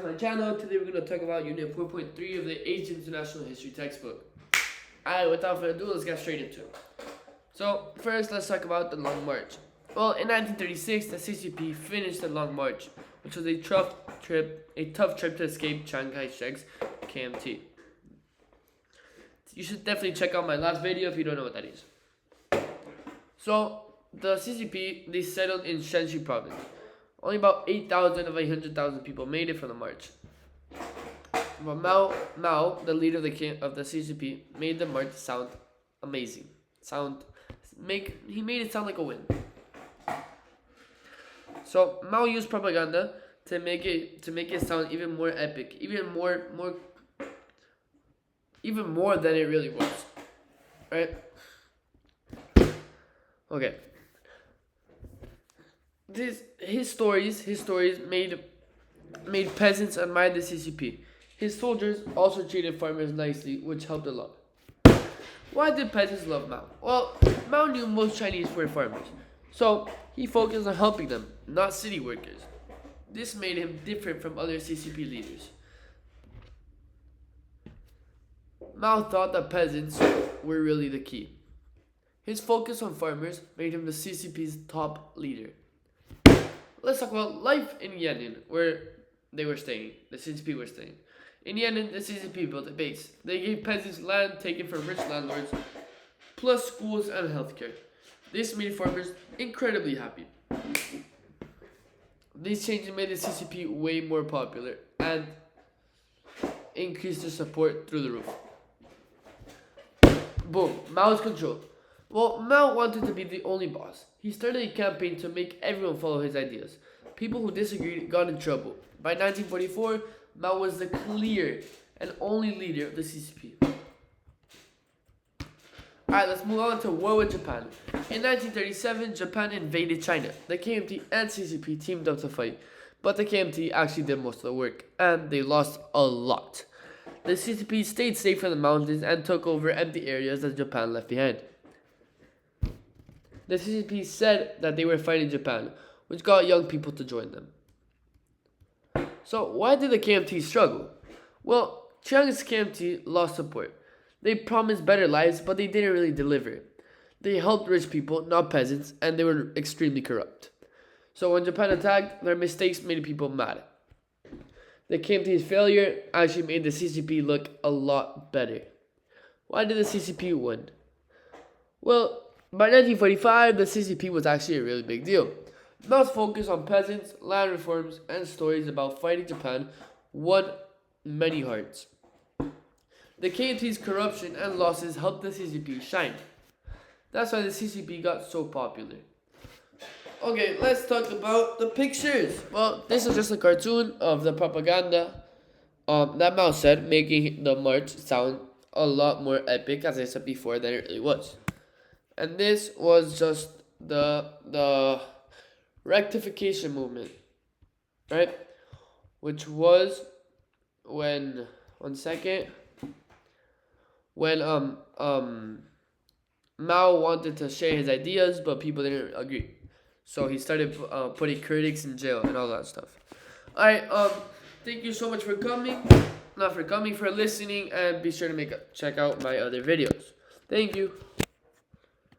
to my channel. Today we're going to talk about Unit 4.3 of the AICE International History textbook. Alright, without further ado, let's get straight into it. So, first let's talk about the Long March. Well, in 1936, the CCP finished the Long March, which was a tough trip to escape Chiang Kai-shek's KMT. You should definitely check out my last video if you don't know what that is. So, the CCP, they settled in Shanxi province. Only about 8,000 of 100,000 people made it from the march. But Mao, the leader of the CCP, made the march sound amazing. He made it sound like a win. So Mao used propaganda to make it sound even more epic, even more than it really was. Right? Okay. His stories made peasants admire the CCP. His soldiers also treated farmers nicely, which helped a lot. Why did peasants love Mao? Well, Mao knew most Chinese were farmers, so he focused on helping them, not city workers. This made him different from other CCP leaders. Mao thought that peasants were really the key. His focus on farmers made him the CCP's top leader. Let's talk about life in Yenin, where they were staying. The CCP were staying. In Yenin, the CCP built a base. They gave peasants land taken from rich landlords, plus schools and healthcare. This made farmers incredibly happy. These changes made the CCP way more popular and increased their support through the roof. Boom, Mao's control. Well, Mao wanted to be the only boss. He started a campaign to make everyone follow his ideas. People who disagreed got in trouble. By 1944, Mao was the clear and only leader of the CCP. Alright, let's move on to war with Japan. In 1937, Japan invaded China. The KMT and CCP teamed up to fight, but the KMT actually did most of the work, and they lost a lot. The CCP stayed safe in the mountains and took over empty areas that Japan left behind. The CCP said that they were fighting Japan, which got young people to join them. So why did the KMT struggle? Well, Chiang's KMT lost support. They promised better lives, but they didn't really deliver. They helped rich people, not peasants, and they were extremely corrupt. So when Japan attacked, their mistakes made people mad. The KMT's failure actually made the CCP look a lot better. Why did the CCP win? Well, by 1945, the CCP was actually a really big deal. Mao's focus on peasants, land reforms, and stories about fighting Japan won many hearts. The KMT's corruption and losses helped the CCP shine. That's why the CCP got so popular. Okay, let's talk about the pictures. Well, this is just a cartoon of the propaganda that Mao said, making the march sound a lot more epic, as I said before, than it really was. And this was just the rectification movement, right? Which was when Mao wanted to share his ideas, but people didn't agree. So he started putting critics in jail and all that stuff. Alright, thank you so much for listening, and be sure to check out my other videos. Thank you.